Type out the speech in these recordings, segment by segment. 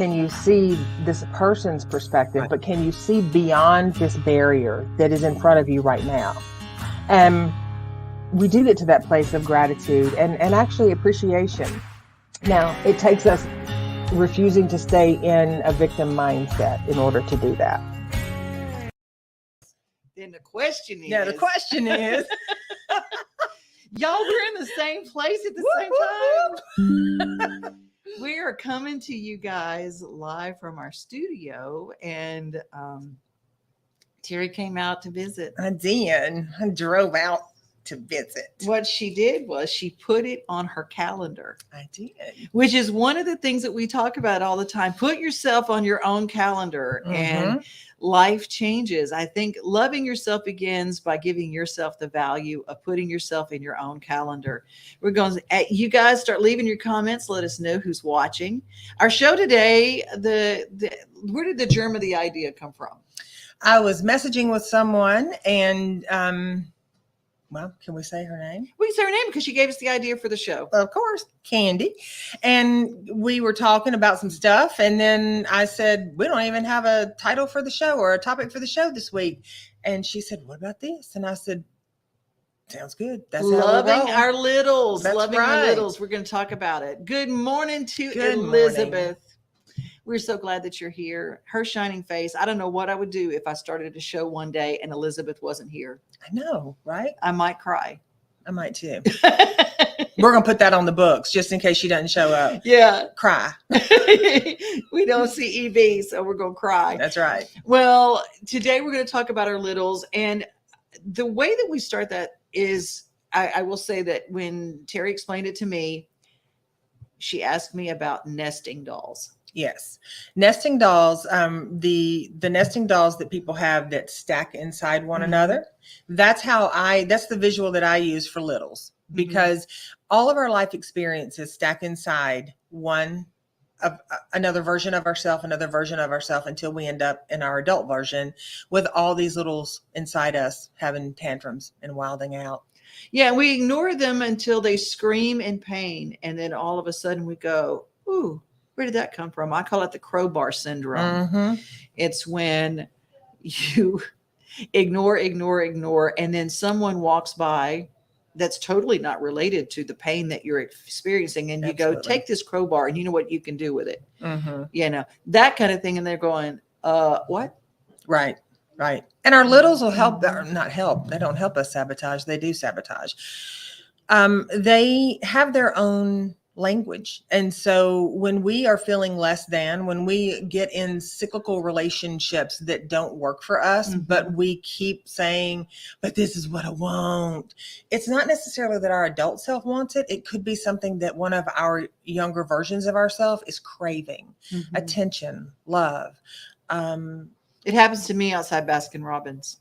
can you see this person's perspective, but can you see beyond this barrier that is in front of you right now? And we do get to that place of gratitude and actually appreciation. Now, it takes us refusing to stay in a victim mindset in order to do that. Then the question is. Yeah, the question is. Y'all, we're in the same place at the same time. We are coming to you guys live from our studio, and Teri came out to visit. I did. I drove out to visit. What she did was she put it on her calendar. I did. Which is one of the things that we talk about all the time. Put yourself on your own calendar and life changes. I think loving yourself begins by giving yourself the value of putting yourself in your own calendar. We're going to, you guys start leaving your comments. Let us know who's watching. Our show today, where did the germ of the idea come from? I was messaging with someone and, well, can we say her name? We can say her name because she gave us the idea for the show. Of course, Candy. And we were talking about some stuff. And then I said, we don't even have a title for the show or a topic for the show this week. And she said, what about this? And I said, sounds good. That's loving our littles. That's loving right. our littles. We're going to talk about it. Good morning to Elizabeth. Morning. We're so glad that you're here. Her shining face. I don't know what I would do if I started a show one day and Elizabeth wasn't here. I know, right? I might cry. I might too. We're going to put that on the books just in case she doesn't show up. Yeah. Cry. We don't see EB, so we're going to cry. That's right. Well, today we're going to talk about our littles. And the way that we start that is, I will say that when Teri explained it to me, she asked me about nesting dolls. Yes. Nesting dolls, the nesting dolls that people have that stack inside one another. That's the visual that I use for littles, because all of our life experiences stack inside one of another version of ourselves, until we end up in our adult version with all these littles inside us having tantrums and wilding out. Yeah. We ignore them until they scream in pain. And then all of a sudden we go, ooh, where did that come from? I call it the crowbar syndrome. It's when you ignore, and then someone walks by that's totally not related to the pain that you're experiencing. And you go, take this crowbar and you know what you can do with it. You know, that kind of thing. And they're going, what? Right. Right. And our littles will help, or not help. They don't help us sabotage. They do sabotage. They have their own language. And so when we are feeling less than, when we get in cyclical relationships that don't work for us, but we keep saying, but this is what I want. It's not necessarily that our adult self wants it. It could be something that one of our younger versions of ourselves is craving. Attention, love. It happens to me outside Baskin Robbins.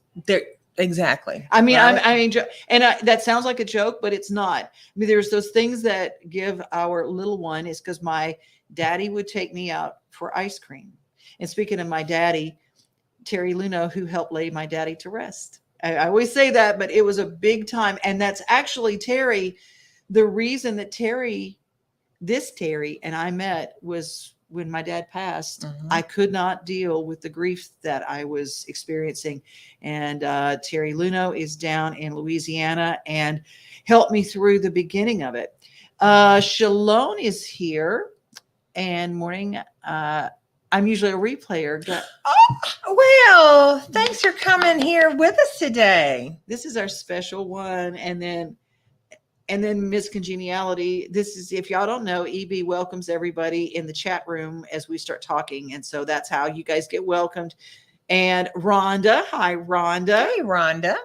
Exactly. I mean, right? I mean, and that sounds like a joke, but it's not. I mean, there's those things that give our little one is because my daddy would take me out for ice cream. And speaking of my daddy, Teri Luno, who helped lay my daddy to rest. I always say that, but it was a big time. And that's actually Teri. The reason that Teri and I met was when my dad passed. I could not deal with the grief that I was experiencing. And Teri Luno is down in Louisiana and helped me through the beginning of it. Shalone is here. And morning, I'm usually a replayer. Well, thanks for coming here with us today. This is our special one. And then Miss Congeniality. This is, if y'all don't know, EB welcomes everybody in the chat room as we start talking. And so that's how you guys get welcomed. And Rhonda. Hi, Rhonda. Hey, Rhonda.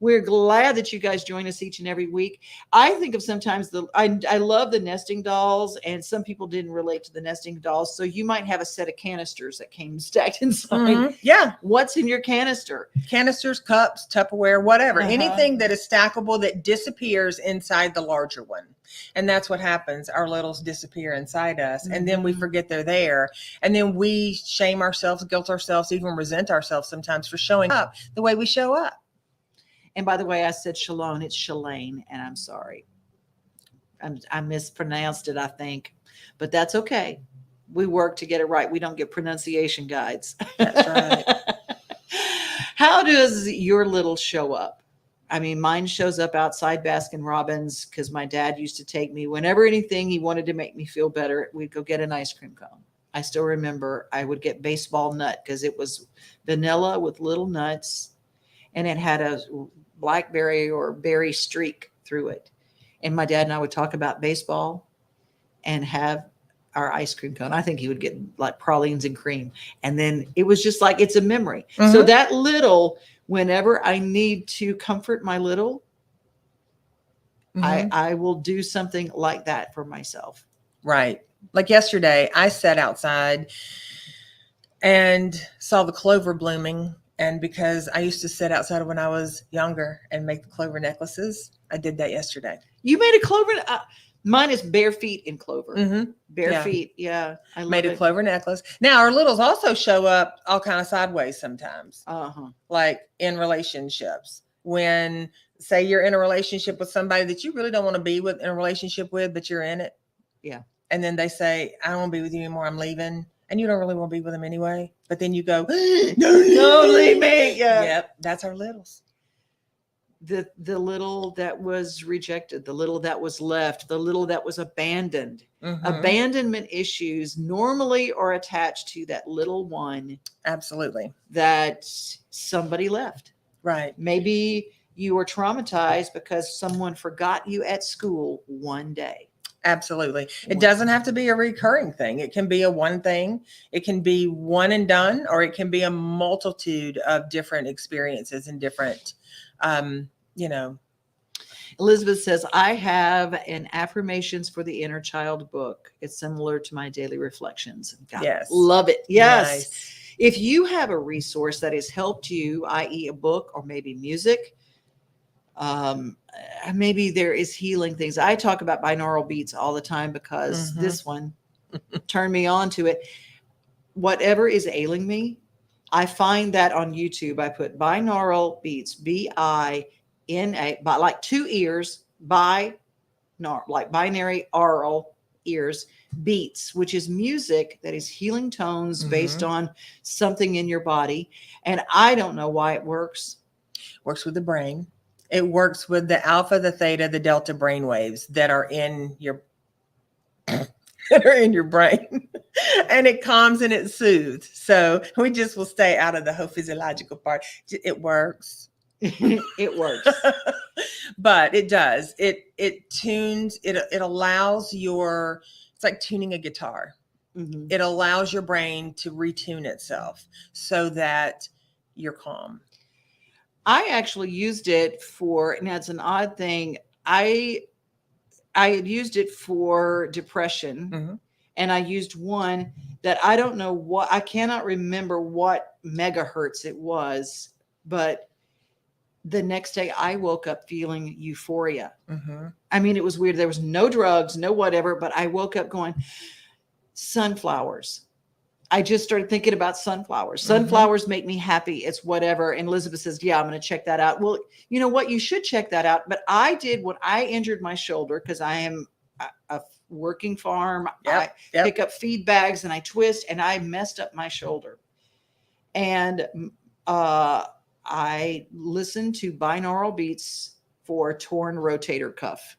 We're glad that you guys join us each and every week. I think of sometimes I love the nesting dolls, and some people didn't relate to the nesting dolls. So you might have a set of canisters that came stacked inside. Yeah. What's in your canister? Canisters, cups, Tupperware, whatever. Anything that is stackable that disappears inside the larger one. And that's what happens. Our littles disappear inside us, and then we forget they're there. And then we shame ourselves, guilt ourselves, even resent ourselves sometimes for showing up the way we show up. And by the way, I said Shalone, it's Shalane, and I'm sorry. I mispronounced it, I think, but that's okay. We work to get it right. We don't get pronunciation guides. That's right. How does your little show up? I mean, mine shows up outside Baskin Robbins because my dad used to take me whenever anything he wanted to make me feel better. We'd go get an ice cream cone. I still remember I would get baseball nut because it was vanilla with little nuts and it had a blackberry or berry streak through it. And my dad and I would talk about baseball and have our ice cream cone. I think he would get like pralines and cream. And then it was just like, it's a memory. So that little, whenever I need to comfort my little, I will do something like that for myself. Right. Like yesterday, I sat outside and saw the clover blooming. And because I used to sit outside when I was younger and make the clover necklaces, I did that yesterday. You made a clover? Mine is bare feet in clover. Bare feet. Yeah. I made a clover necklace. Now, our littles also show up all kind of sideways sometimes, like in relationships. When, say, you're in a relationship with somebody that you really don't want to be with in a relationship with, but you're in it. Yeah. And then they say, I don't want to be with you anymore. I'm leaving. And you don't really want to be with them anyway. But then you go, don't leave me. Yeah. Yep. That's our littles. The little that was rejected, the little that was left, the little that was abandoned. Abandonment issues normally are attached to that little one. Absolutely. That somebody left. Right. Maybe you were traumatized because someone forgot you at school one day. Absolutely. It doesn't have to be a recurring thing. It can be a one thing. It can be one and done, or it can be a multitude of different experiences and different, Elizabeth says, I have an affirmations for the inner child book. It's similar to my daily reflections. God, yes. Love it. Yes. Nice. If you have a resource that has helped you, i.e. a book or maybe music, maybe there is healing things. I talk about binaural beats all the time because this one turned me on to it. Whatever is ailing me, I find that on YouTube. I put binaural beats, B-I-N-A, by like two ears, like binary aural ears, beats, which is music that is healing tones based on something in your body. And I don't know why it works. Works with the brain. It works with the alpha, the theta, the delta brain waves that are in your brain, and it calms and it soothes. So we just will stay out of the whole physiological part. It works. It works. But it does. It tunes, it allows it's like tuning a guitar. It allows your brain to retune itself so that you're calm. I actually used it for, now it's an odd thing. I had used it for depression, and I used one that I don't know what, I cannot remember what megahertz it was, but the next day I woke up feeling euphoria. I mean, it was weird. There was no drugs, no whatever, but I woke up going, sunflowers. I just started thinking about sunflowers. Sunflowers make me happy. It's whatever. And Elizabeth says, yeah, I'm going to check that out. Well, you know what? You should check that out. But I did when I injured my shoulder, because I am a working farm. I pick up feed bags and I twist, and I messed up my shoulder. And I listened to binaural beats for torn rotator cuff.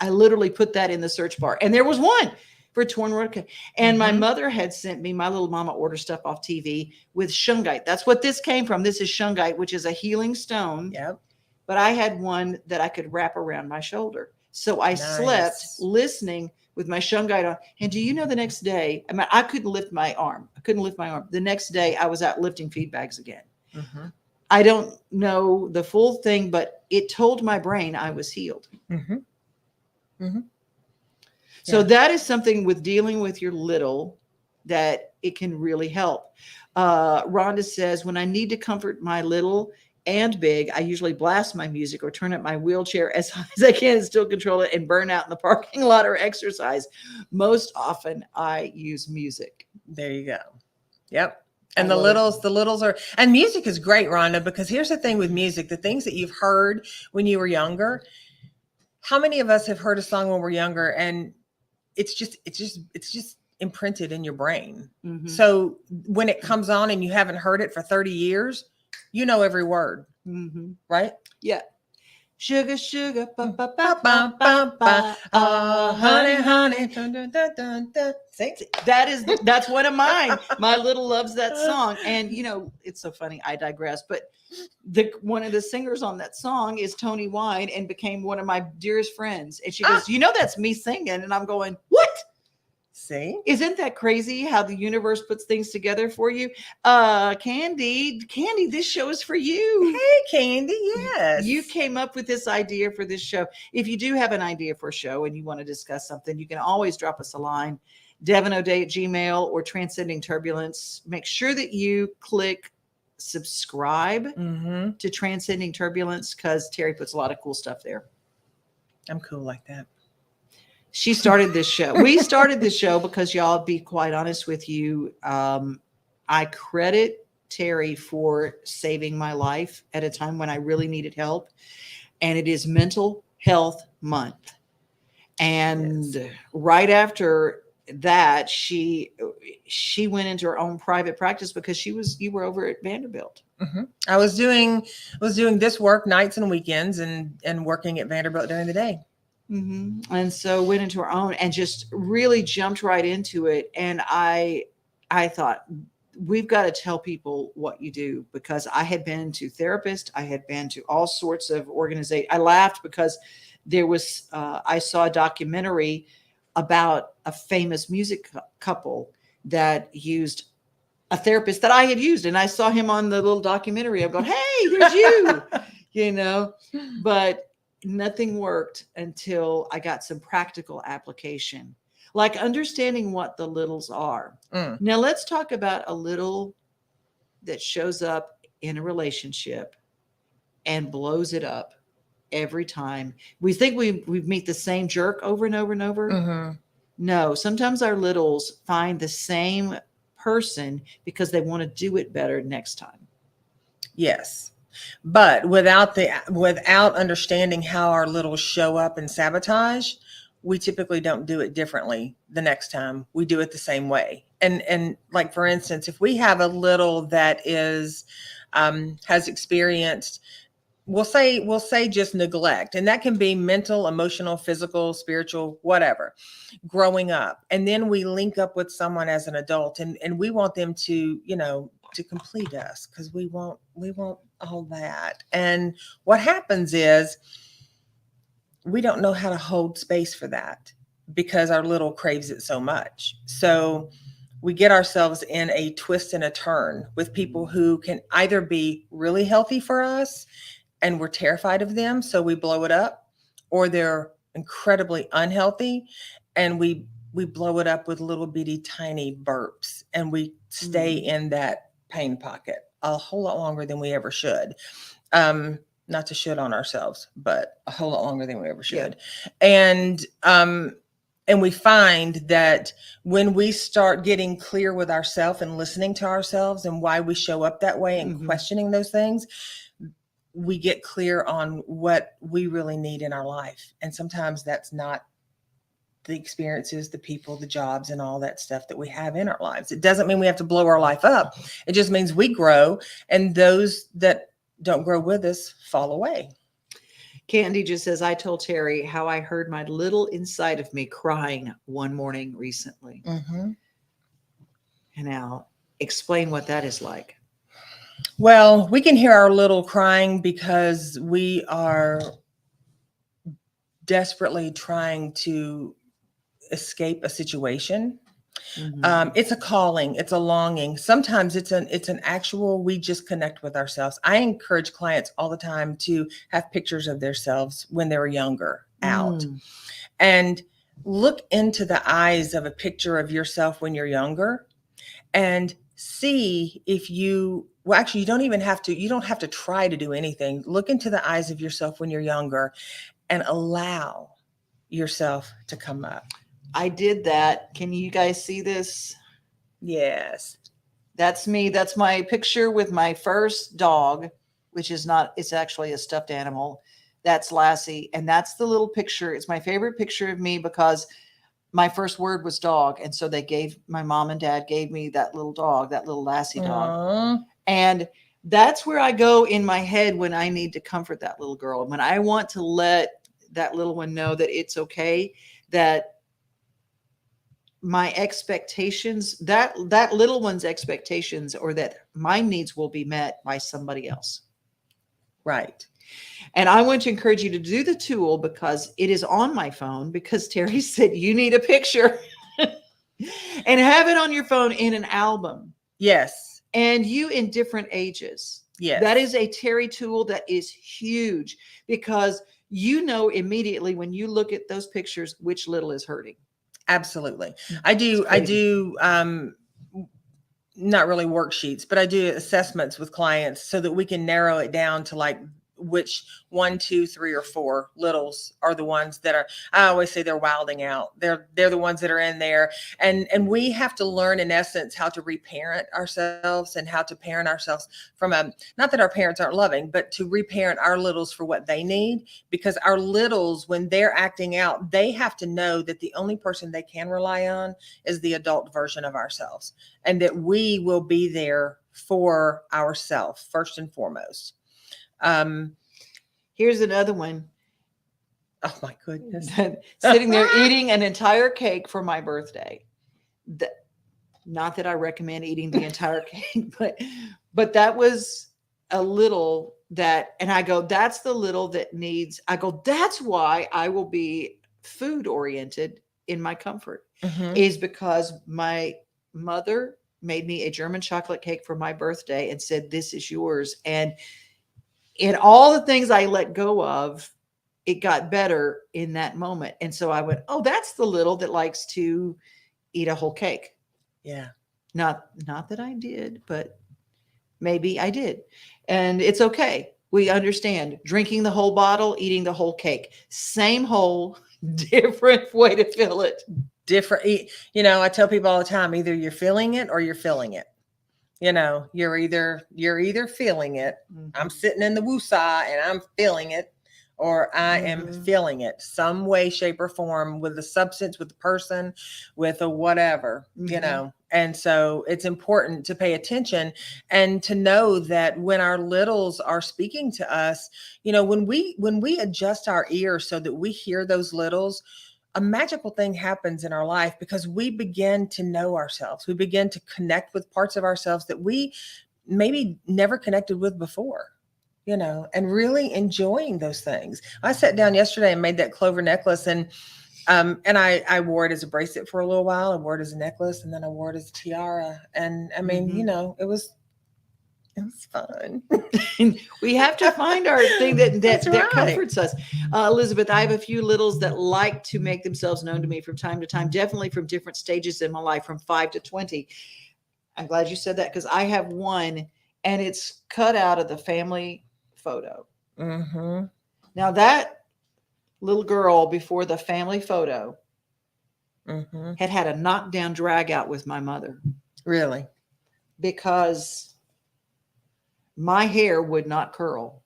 I literally put that in the search bar, and there was one for torn rotator. And my mother had sent me, my little mama orders stuff off TV with shungite. That's what this came from. This is shungite, which is a healing stone. Yep. But I had one that I could wrap around my shoulder. So I slept listening with my shungite on. And do you know, the next day, I mean, I couldn't lift my arm. The next day I was out lifting feed bags again. I don't know the full thing, but it told my brain I was healed. So that is something with dealing with your little that it can really help. Rhonda says, when I need to comfort my little and big, I usually blast my music or turn up my wheelchair as high as I can and still control it and burn out in the parking lot or exercise. Most often I use music. There you go. Yep. And the littles are, and music is great, Rhonda, because here's the thing with music, the things that you've heard when you were younger. How many of us have heard a song when we're younger and it's just imprinted in your brain. Mhm. So when it comes on and you haven't heard it for 30 years, you know every word, Mhm. right? Yeah. Sugar, sugar, ba, ba, ba, Ba, ba, ba, ba, ba, ba. ba. Honey, honey. Dun, dun, dun, dun, dun. See? That's one of mine. My little loves that song. And you know, it's so funny. I digress, but one of the singers on that song is Tony Wine and became one of my dearest friends. And she goes, Ah. you know, that's me singing. And I'm going, what? See? Isn't that crazy how the universe puts things together for you? Candy, this show is for you. Hey, Candy, yes. You came up with this idea for this show. If you do have an idea for a show and you want to discuss something, you can always drop us a line, devonod@gmail or Transcending Turbulence. Make sure that you click subscribe Mm-hmm. to Transcending Turbulence because Terry puts a lot of cool stuff there. I'm cool like that. She started this show. We started this show because y'all, be quite honest with you, I credit Terry for saving my life at a time when I really needed help. And it is Mental Health Month. And Yes. right after that, she went into her own private practice because you were over at Vanderbilt. Mm-hmm. I was doing this work nights and weekends and working at Vanderbilt during the day. Mm-hmm. And so went into her own and just really jumped right into it. And I thought, we've got to tell people what you do, because I had been to therapists. I had been to all sorts of organizations. I laughed because there was, I saw a documentary about a famous music couple that used a therapist that I had used. And I saw him on the little documentary. I'm going, hey, there's you, you know, but nothing worked until I got some practical application, like understanding what the littles are. Mm. Now let's talk about a little that shows up in a relationship and blows it up every time. We think we meet the same jerk over and over and over. Mm-hmm. No, sometimes our littles find the same person because they want to do it better next time. Yes. But without understanding how our littles show up and sabotage, we typically don't do it differently the next time. We do it the same way. And like, for instance, if we have a little that is has experienced, we'll say just neglect, and that can be mental, emotional, physical, spiritual, whatever, growing up, and then we link up with someone as an adult, and we want them to, to complete us, because we want all that. And what happens is we don't know how to hold space for that because our little craves it so much. So we get ourselves in a twist and a turn with people who can either be really healthy for us and we're terrified of them, so we blow it up, or they're incredibly unhealthy and we blow it up with little bitty tiny burps, and we stay in that pain pocket a whole lot longer than we ever should. Not to shit on ourselves, but a whole lot longer than we ever should. Yeah. And we find that when we start getting clear with ourselves and listening to ourselves and why we show up that way and questioning those things, we get clear on what we really need in our life. And sometimes that's not the experiences, the people, the jobs, and all that stuff that we have in our lives. It doesn't mean we have to blow our life up. It just means we grow, and those that don't grow with us fall away. Candy just says, I told Terry how I heard my little inside of me crying one morning recently. Mm-hmm. And now explain what that is like. Well, we can hear our little crying because we are desperately trying to escape a situation. It's a calling, it's a longing. Sometimes it's an actual, we just connect with ourselves. I encourage clients all the time to have pictures of themselves when they were younger out, and look into the eyes of a picture of yourself when you're younger and see if actually, you don't have to try to do anything. Look into the eyes of yourself when you're younger and allow yourself to come up. I did that. Can you guys see this? Yes. That's me. That's my picture with my first dog, which is not, it's actually a stuffed animal. That's Lassie. And that's the little picture. It's my favorite picture of me because my first word was dog. And so my mom and dad gave me that little dog, that little Lassie dog. Aw. And that's where I go in my head when I need to comfort that little girl. When I want to let that little one know that it's okay, that my expectations, that little one's expectations, or that my needs will be met by somebody else. Right. And I want to encourage you to do the tool because it is on my phone, because Terry said you need a picture and have it on your phone in an album. Yes. And you in different ages. Yes. That is a Terry tool that is huge, because you know immediately when you look at those pictures which little is hurting. Absolutely. I do not really worksheets, but I do assessments with clients so that we can narrow it down to like which 1, 2, 3, or 4 littles are the ones that are, I always say they're wilding out. They're the ones that are in there. And we have to learn, in essence, how to reparent ourselves and how to parent ourselves from not that our parents aren't loving, but to reparent our littles for what they need, because our littles, when they're acting out, they have to know that the only person they can rely on is the adult version of ourselves, and that we will be there for ourselves first and foremost. Here's another one. Oh my goodness. Sitting there eating an entire cake for my birthday. Not that I recommend eating the entire cake, but that was a little that, and I go, that's the little that needs, I go, that's why I will be food oriented in my comfort, is because my mother made me a German chocolate cake for my birthday and said, this is yours. And in all the things I let go of, it got better in that moment. And so I went, oh, that's the little that likes to eat a whole cake. Yeah. Not that I did, but maybe I did. And it's okay. We understand drinking the whole bottle, eating the whole cake, same hole, different way to fill it. Different. You know, I tell people all the time, either you're feeling it or you're filling it. You know, you're either feeling it. I'm sitting in the woosah and I'm feeling it, or I am feeling it some way, shape, or form, with the substance, with the person, with a whatever, you know. And so it's important to pay attention and to know that when our littles are speaking to us, you know, when we adjust our ears so that we hear those littles, a magical thing happens in our life, because we begin to know ourselves. We begin to connect with parts of ourselves that we maybe never connected with before, you know, and really enjoying those things. I sat down yesterday and made that clover necklace, and I wore it as a bracelet for a little while. I wore it as a necklace, and then I wore it as a tiara. And I mean, you know, it was fun. We have to find our thing that right. comforts us. Elizabeth, I have a few littles that like to make themselves known to me from time to time, definitely from different stages in my life, from 5 to 20. I'm glad you said that, because I have one, and it's cut out of the family photo. Now, that little girl before the family photo had a knockdown drag out with my mother. Really? Because my hair would not curl.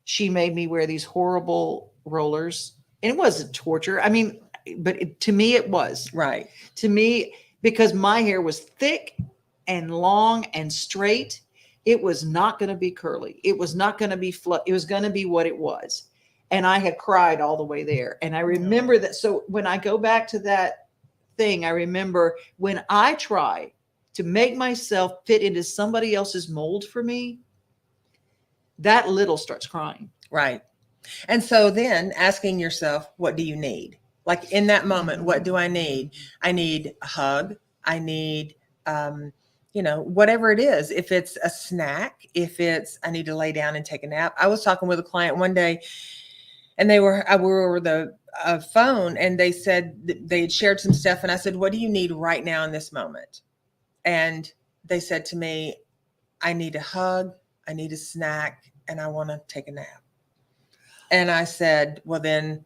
She made me wear these horrible rollers, and it wasn't torture. I mean, but to me it was. Right. To me, because my hair was thick and long and straight, it was not going to be curly. It was not going to be it was going to be what it was. And I had cried all the way there. And I remember that. So when I go back to that thing, I remember when I try to make myself fit into somebody else's mold for me, that little starts crying. Right. And so then asking yourself, what do you need? Like in that moment, what do I need? I need a hug. I need, you know, whatever it is. If it's a snack, if it's, I need to lay down and take a nap. I was talking with a client one day, and we were over the phone, and they said they had shared some stuff. And I said, what do you need right now in this moment? And they said to me, I need a hug, I need a snack, and I want to take a nap. And I said, well, then,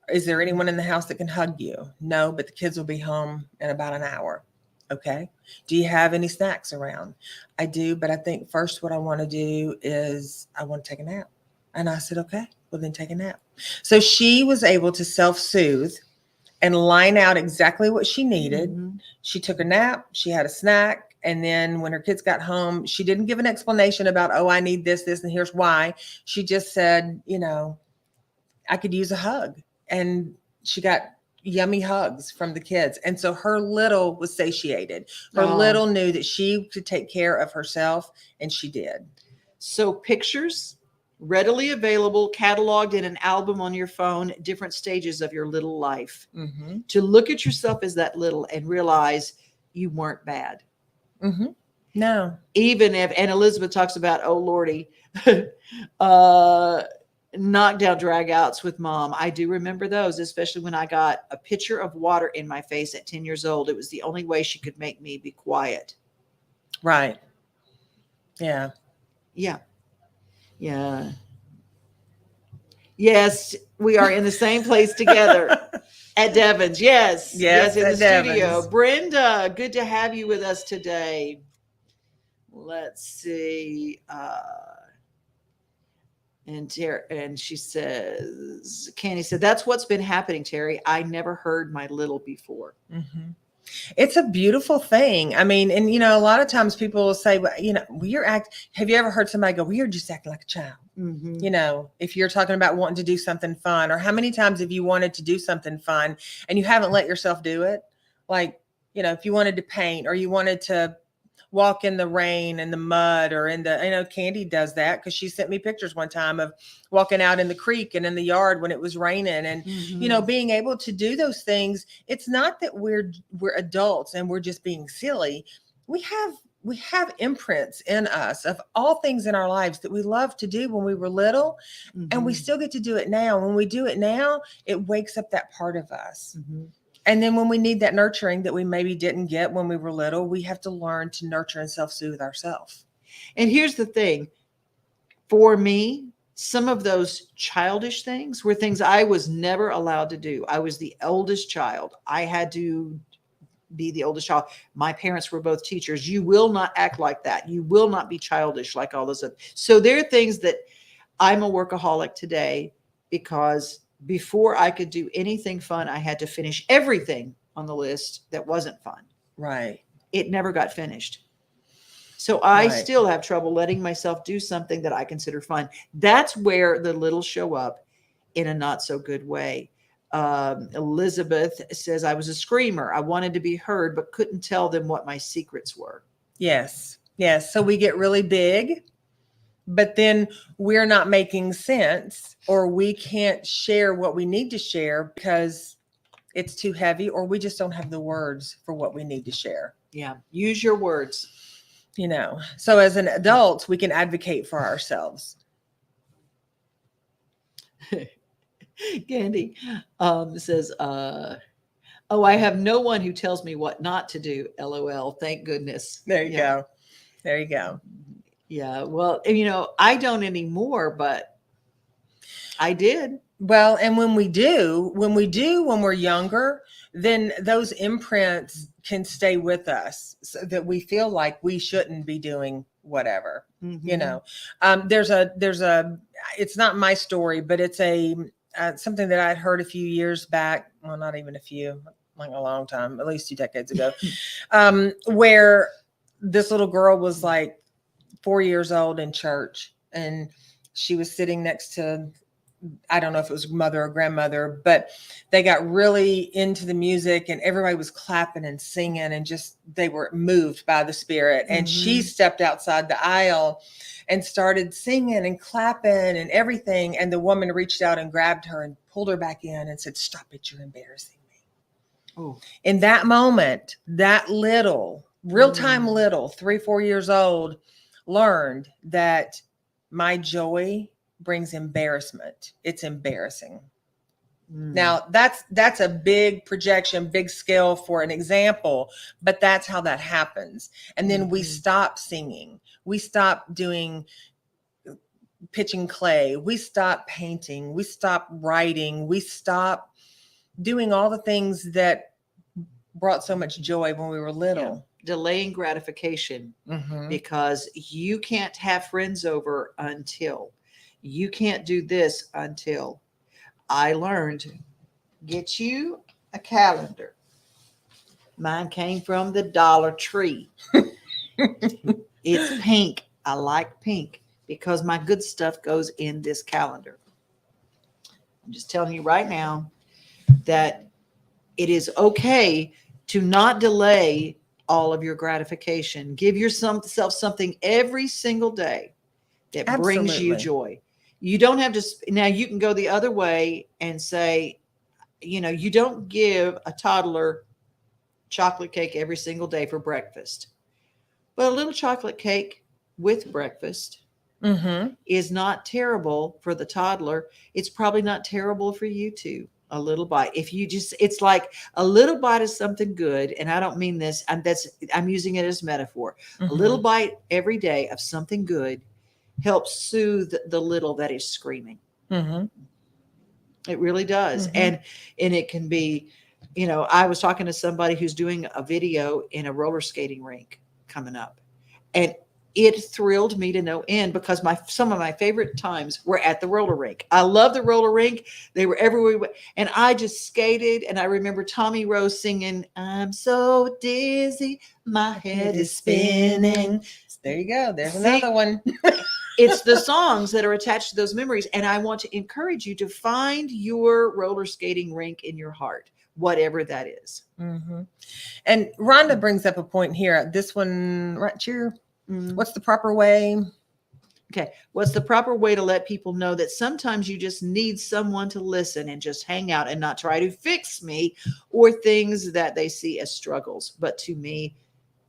is there anyone in the house that can hug you? No, but the kids will be home in about an hour. Okay. Do you have any snacks around? I do, but I think first what I want to do is I want to take a nap. And I said, okay, well then take a nap. So she was able to self-soothe and line out exactly what she needed. Mhm. She took a nap, she had a snack, and then when her kids got home, she didn't give an explanation about, oh, I need this, and here's why. She just said, I could use a hug. And she got yummy hugs from the kids. And so her little was satiated. Her Oh. little knew that she could take care of herself, and she did. So pictures readily available, cataloged in an album on your phone, different stages of your little life. Mm-hmm. To look at yourself as that little and realize you weren't bad. Mm-hmm. No. Even if, and Elizabeth talks about, oh Lordy, knockdown dragouts with mom. I do remember those, especially when I got a pitcher of water in my face at 10 years old. It was the only way she could make me be quiet. Right. Yeah. Yeah. Yeah. Yes, we are in the same place together at Devon's. Yes. Yes, in at the studio. Devon's. Brenda, good to have you with us today. Let's see. And she says, Candy said, that's what's been happening, Terry. I never heard my little before. Mm-hmm. It's a beautiful thing. I mean, and a lot of times people will say, well, have you ever heard somebody go, well, you're just acting like a child? Mm-hmm. If you're talking about wanting to do something fun, or how many times have you wanted to do something fun and you haven't let yourself do it? Like, if you wanted to paint, or you wanted to walk in the rain and the mud, or in the, Candy does that, because she sent me pictures one time of walking out in the creek and in the yard when it was raining, and Mm-hmm. being able to do those things. It's not that we're adults and we're just being silly. We have imprints in us of all things in our lives that we love to do when we were little, Mm-hmm. and we still get to do it now. When we do it now, it wakes up that part of us. Mm-hmm. And then when we need that nurturing that we maybe didn't get when we were little, we have to learn to nurture and self-soothe ourselves. And here's the thing. For me, some of those childish things were things I was never allowed to do. I was the eldest child. I had to be the oldest child. My parents were both teachers. You will not act like that. You will not be childish like all those other. So there are things that I'm a workaholic today, because before I could do anything fun, I had to finish everything on the list that wasn't fun. Right. It never got finished. So I Right. still have trouble letting myself do something that I consider fun. That's where the little show up in a not so good way. Elizabeth says, I was a screamer. I wanted to be heard, but couldn't tell them what my secrets were. Yes. Yes. So we get really big, but then we're not making sense, or we can't share what we need to share because it's too heavy, or we just don't have the words for what we need to share. Yeah. Use your words. So as an adult, we can advocate for ourselves. Candy says, oh, I have no one who tells me what not to do. LOL. Thank goodness. There you go. There you go. Yeah. Well, I don't anymore, but I did. Well, and when we're younger, then those imprints can stay with us, so that we feel like we shouldn't be doing whatever. Mm-hmm. There's a, it's not my story, but it's something that I'd heard a few years back. Well, not even a few, like a long time, at least 2 decades ago, where this little girl was like 4 years old in church, and she was sitting next to, I don't know if it was mother or grandmother, but they got really into the music, and everybody was clapping and singing, and just, they were moved by the Spirit. And she stepped outside the aisle and started singing and clapping and everything. And the woman reached out and grabbed her and pulled her back in and said, "Stop it, you're embarrassing me." Oh. In that moment, that little, real-time little, 3-4 years old, learned that my joy brings embarrassment. It's embarrassing. Now that's a big projection, big scale for an example, but that's how that happens. And then we stop singing. We stop doing pitching clay. We stop painting. We stop writing. We stop doing all the things that brought so much joy when we were little. Delaying gratification, because you can't have friends over until. You can't do this until. I learned, get you a calendar. Mine came from the Dollar Tree. It's pink. I like pink because my good stuff goes in this calendar. I'm just telling you right now that it is okay to not delay all of your gratification. Give yourself something every single day that brings you Absolutely. joy. You don't have to, now you can go the other way and say, you don't give a toddler chocolate cake every single day for breakfast, but a little chocolate cake with breakfast Mm-hmm. is not terrible for the toddler. It's probably not terrible for you too. A little bite. If you just, it's like a little bite of something good. And I don't mean this, I'm using it as metaphor. A little Mm-hmm. bite every day of something good helps soothe the little that is screaming. Mm-hmm. It really does. Mm-hmm. And it can be, I was talking to somebody who's doing a video in a roller skating rink coming up. And it thrilled me to no end because some of my favorite times were at the roller rink. I love the roller rink. They were everywhere. And I just skated. And I remember Tommy Rose singing, "I'm so dizzy, my head is spinning." There you go. There's See, another one. it's the songs that are attached to those memories. And I want to encourage you to find your roller skating rink in your heart, whatever that is. Mm-hmm. And Rhonda brings up a point here. This one right here. What's the proper way? Okay. What's the proper way to let people know that sometimes you just need someone to listen and just hang out and not try to fix me or things that they see as struggles, but to me,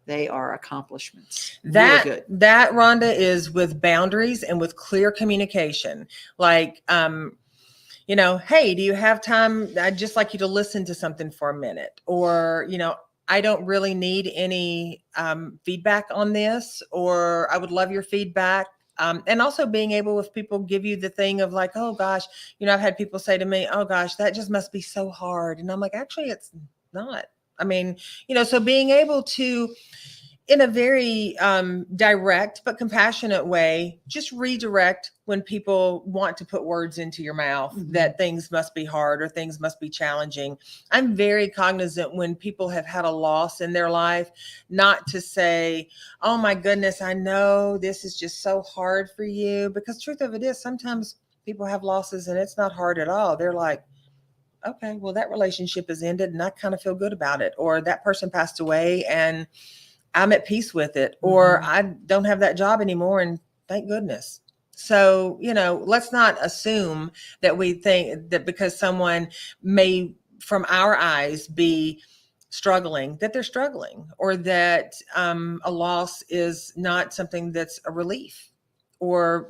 they are accomplishments. Really good. That Rhonda is with boundaries and with clear communication. Like, hey, do you have time? I'd just like you to listen to something for a minute. Or, I don't really need any feedback on this, or I would love your feedback. And also being able, if people give you the thing of like, oh gosh, I've had people say to me, oh gosh, that just must be so hard. And I'm like, actually, it's not. I mean, so being able to, in a very direct but compassionate way, just redirect when people want to put words into your mouth that things must be hard or things must be challenging. I'm very cognizant when people have had a loss in their life, not to say, oh my goodness, I know this is just so hard for you, because the truth of it is sometimes people have losses and it's not hard at all. They're like, okay, well, that relationship is ended and I kind of feel good about it. Or that person passed away and I'm at peace with it. Or I don't have that job anymore and thank goodness. So, let's not assume that we think that because someone may, from our eyes, be struggling, that they're struggling, or that a loss is not something that's a relief. Or,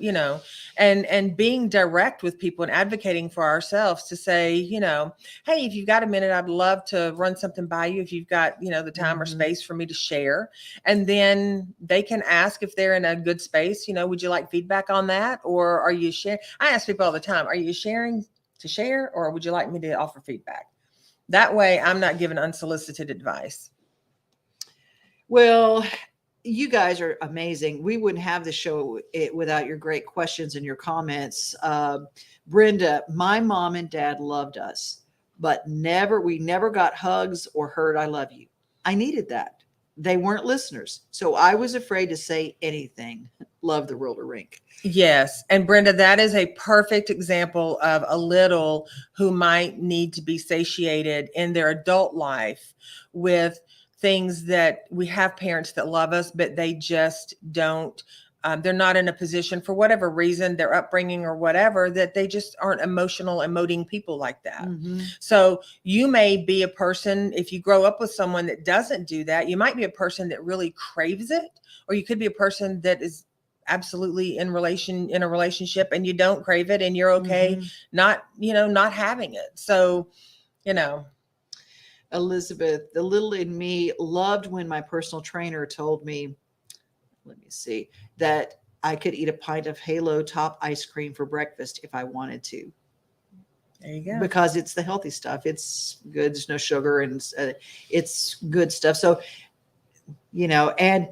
and being direct with people and advocating for ourselves to say, hey, if you've got a minute, I'd love to run something by you. If you've got, the time or space for me to share. And then they can ask if they're in a good space, would you like feedback on that? Or are you sharing? I ask people all the time, are you sharing to share, or would you like me to offer feedback? That way I'm not giving unsolicited advice. Well, you guys are amazing. We wouldn't have the show without your great questions and your comments. Brenda, my mom and dad loved us, but we never got hugs or heard "I love you." I needed that. They weren't listeners. So I was afraid to say anything. Love the roller rink. Yes. And Brenda, that is a perfect example of a little who might need to be satiated in their adult life with things that we have parents that love us, but they just don't. They're not in a position, for whatever reason, their upbringing or whatever, that they just aren't emoting people like that. So you may be a person, if you grow up with someone that doesn't do that, you might be a person that really craves it, or you could be a person that is absolutely in a relationship and you don't crave it and you're okay not having it. So, Elizabeth, the little in me loved when my personal trainer told me, that I could eat a pint of Halo Top ice cream for breakfast if I wanted to. There you go. Because it's the healthy stuff. It's good. There's no sugar and it's good stuff. So, and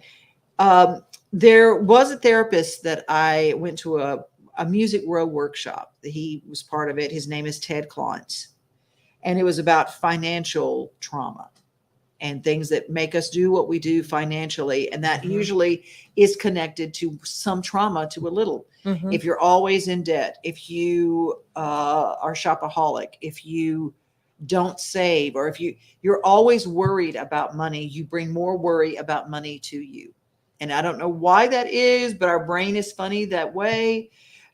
there was a therapist that I went to a Music Row workshop. He was part of it. His name is Ted Klontz. And it was about financial trauma and things that make us do what we do financially. And that usually is connected to some trauma to a little. If you're always in debt, if you are shopaholic, if you don't save, or if you're always worried about money, you bring more worry about money to you. And I don't know why that is, but our brain is funny that way.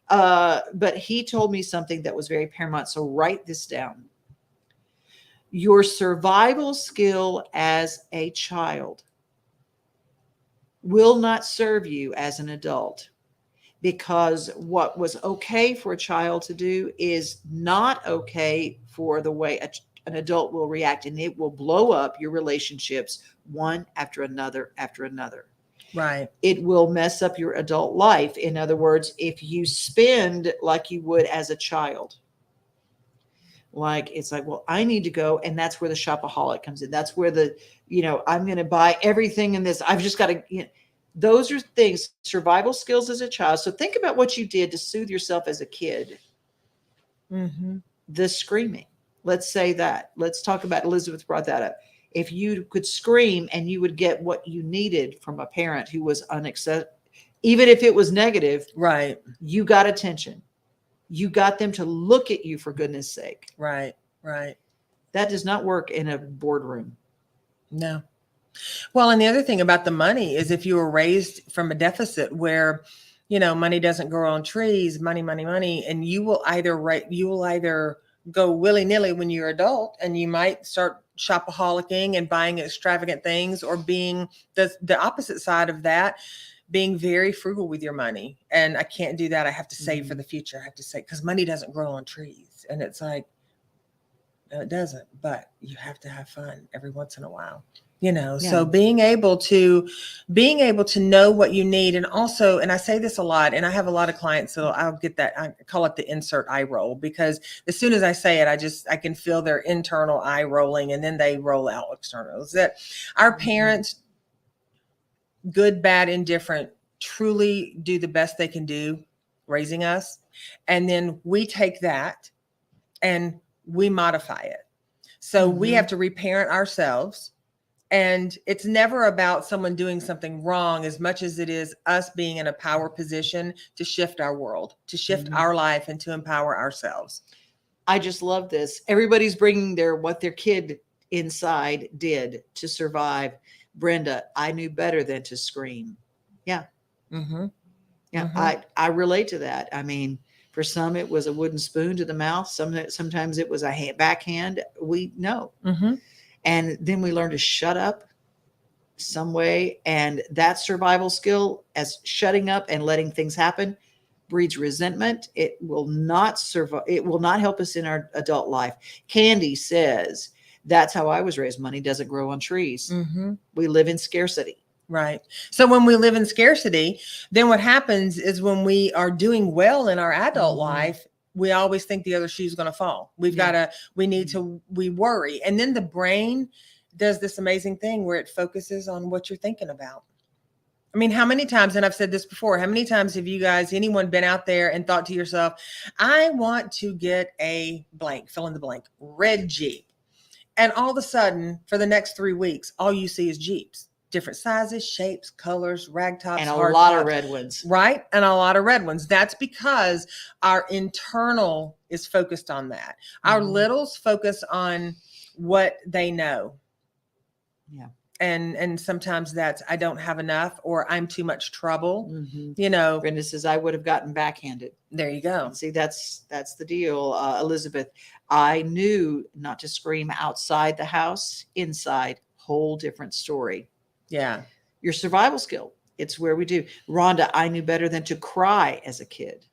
But he told me something that was very paramount. So write this down. Your survival skill as a child will not serve you as an adult, because what was okay for a child to do is not okay for the way an adult will react, and it will blow up your relationships one after another after another. Right. It will mess up your adult life. In other words, if you spend like you would as a child, like it's like, well, I need to go. And that's where the shopaholic comes in. That's where I'm going to buy everything in this. I've just got to, those are things, survival skills as a child. So think about what you did to soothe yourself as a kid. The screaming. Let's say that. Let's talk about, Elizabeth brought that up. If you could scream and you would get what you needed from a parent who was unacceptable, even if it was negative, right? You got attention. You got them to look at you, for goodness sake. Right. Right. That does not work in a boardroom. No. Well, and the other thing about the money is if you were raised from a deficit where, money doesn't grow on trees, money, and you will either go willy-nilly when you're adult, and you might start shopaholicing and buying extravagant things, or being the opposite side of that, being very frugal with your money. And I can't do that. I have to save for the future. I have to save because money doesn't grow on trees. And it's like, no, it doesn't, but you have to have fun every once in a while. So being able to know what you need. And also, and I say this a lot, and I have a lot of clients, so I'll get that, I call it the insert eye roll, because as soon as I say it, I can feel their internal eye rolling, and then they roll out external. Is that our parents, good, bad, indifferent, truly do the best they can do raising us. And then we take that and we modify it. So we have to reparent ourselves. And it's never about someone doing something wrong as much as it is us being in a power position to shift our world, to shift our life, and to empower ourselves. I just love this. Everybody's bringing what their kid inside did to survive. Brenda, I knew better than to scream. Yeah. Yeah. I relate to that. I mean, for some, it was a wooden spoon to the mouth. Sometimes it was a backhand. We know. And then we learn to shut up some way. And that survival skill, as shutting up and letting things happen, breeds resentment. It will not survive. It will not help us in our adult life. Candy says, that's how I was raised. Money doesn't grow on trees. We live in scarcity. Right. So when we live in scarcity, then what happens is when we are doing well in our adult life, we always think the other shoe's going to fall. We worry. And then the brain does this amazing thing where it focuses on what you're thinking about. I mean, how many times, and I've said this before, how many times have anyone been out there and thought to yourself, I want to get a blank, fill in the blank, red Jeep. And all of a sudden, for the next 3 weeks, all you see is Jeeps. Different sizes, shapes, colors, ragtops, and a lot of red ones. Right. And a lot of red ones. That's because our internal is focused on that. Our littles focus on what they know. Yeah. And sometimes that's, I don't have enough, or I'm too much trouble. Brenda says, I would have gotten backhanded. There you go. See, that's the deal. Elizabeth, I knew not to scream outside the house, inside, whole different story. Yeah. Your survival skill. It's where we do. Rhonda, I knew better than to cry as a kid.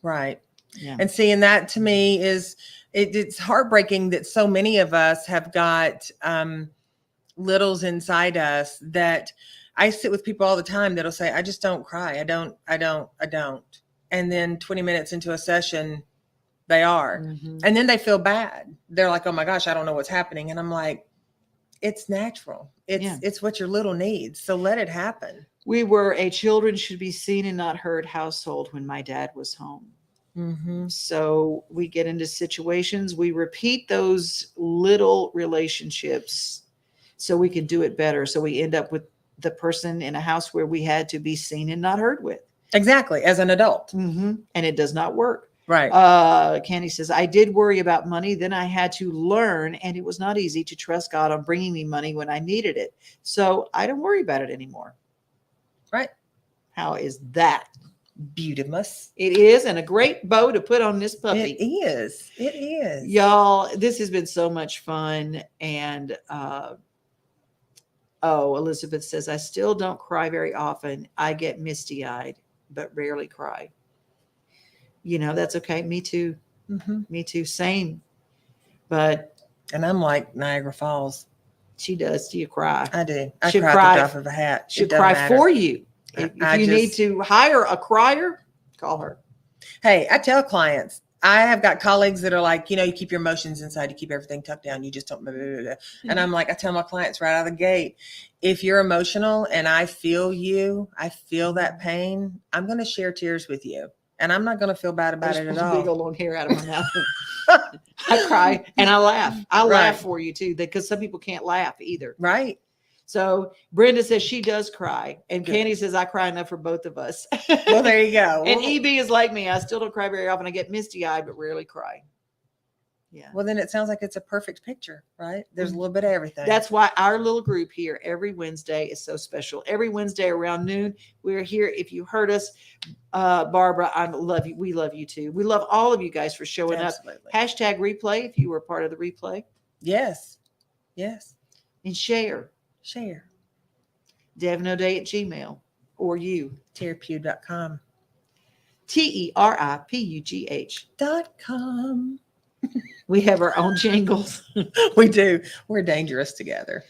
Right. Yeah. And seeing that, to me, is it's heartbreaking that so many of us have got littles inside us that I sit with people all the time that'll say, I just don't cry. I don't. And then 20 minutes into a session, they are. And then they feel bad. They're like, oh my gosh, I don't know what's happening. And I'm like, it's natural. It's what your little needs. So let it happen. We were a children should be seen and not heard household when my dad was home. Mm-hmm. So we get into situations, we repeat those little relationships so we can do it better. So we end up with the person in a house where we had to be seen and not heard with. Exactly. As an adult. And it does not work. Right. Candy says, I did worry about money. Then I had to learn, and it was not easy to trust God on bringing me money when I needed it. So I don't worry about it anymore. Right. How is that? Beautimous. It is, and a great bow to put on this puppy. It is. It is. Y'all, this has been so much fun. And Elizabeth says, I still don't cry very often. I get misty-eyed, but rarely cry. That's okay. Me too. Mm-hmm. Me too. Same. But and I'm like Niagara Falls. She does. Do you cry? I do. I She'll cry cry at the drop of a hat. She'll cry for you. If you need just to hire a crier, call her. Hey, I tell clients, I have got colleagues that are like, you keep your emotions inside, you keep everything tucked down, you just don't blah, blah, blah, blah. And I'm like, I tell my clients right out of the gate, if you're emotional and I feel you, I feel that pain, I'm going to share tears with you. And I'm not going to feel bad about it at all. Big old long hair out of my mouth. I cry and I laugh. I laugh for you too, because some people can't laugh either. Right. So Brenda says she does cry, and good. Candy says I cry enough for both of us. Well, there you go. And EB is like me. I still don't cry very often. I get misty-eyed, but rarely cry. Yeah. Well, then it sounds like it's a perfect picture, right? There's a little bit of everything. That's why our little group here every Wednesday is so special. Every Wednesday around noon, we're here. If you heard us, Barbara, I love you. We love you too. We love all of you guys for showing Absolutely. up. Hashtag replay if you were part of the replay. Yes. Yes. And share. DevonO'Day@gmail or you. Teripugh.com. TERIPUGH.com. We have our own jingles. We do. We're dangerous together.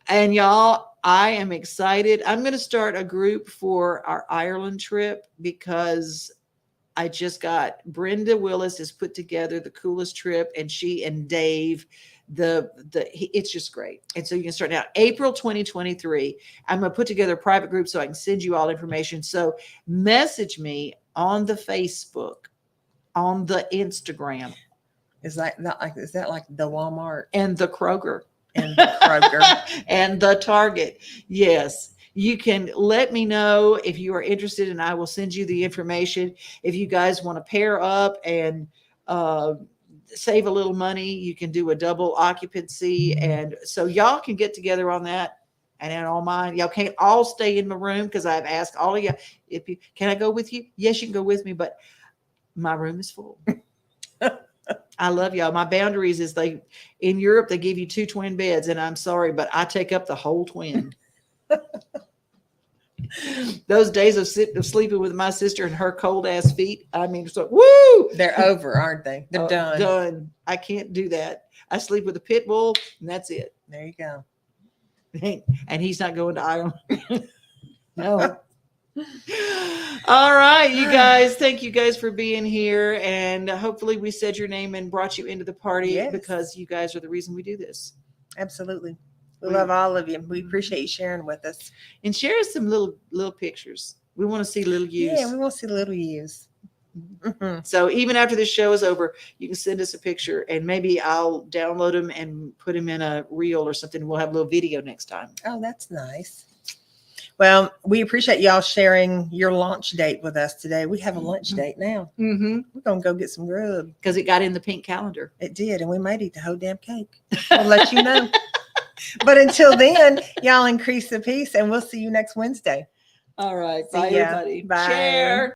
And y'all, I am excited. I'm going to start a group for our Ireland trip because I just got Brenda Willis has put together the coolest trip, and she and Dave, it's just great. And so you can start now April 2023. I'm going to put together a private group so I can send you all information. So message me on the Facebook, on the Instagram. Is that like the Walmart and the Kroger and the Kroger and the Target? Yes. You can let me know if you are interested, and I will send you the information. If you guys want to pair up and save a little money, you can do a double occupancy. And so y'all can get together on that. And I don't mind. Y'all can't all stay in my room because I've asked all of you, can I go with you? Yes, you can go with me, but my room is full. I love y'all. My boundaries is in Europe, they give you 2 twin beds, and I'm sorry, but I take up the whole twin. Those days of sleeping with my sister and her cold ass feet. I mean, so woo! They're over, aren't they? They're done. Done. I can't do that. I sleep with a pit bull, and that's it. There you go. And he's not going to Ireland. No. All right, you guys. Thank you guys for being here, and hopefully we said your name and brought you into the party because you guys are the reason we do this. Absolutely. We love all of you. We appreciate you sharing with us. And share us some little pictures. We want to see little yous. Yeah, we want to see little yous. Mm-hmm. So even after this show is over, you can send us a picture, and maybe I'll download them and put them in a reel or something. We'll have a little video next time. Oh, that's nice. Well, we appreciate y'all sharing your launch date with us today. We have a lunch date now. Mm-hmm. We're going to go get some grub. Because it got in the pink calendar. It did, and we might eat the whole damn cake. We'll let you know. But until then, y'all increase the peace, and we'll see you next Wednesday. All right. Bye, everybody. Bye. Share.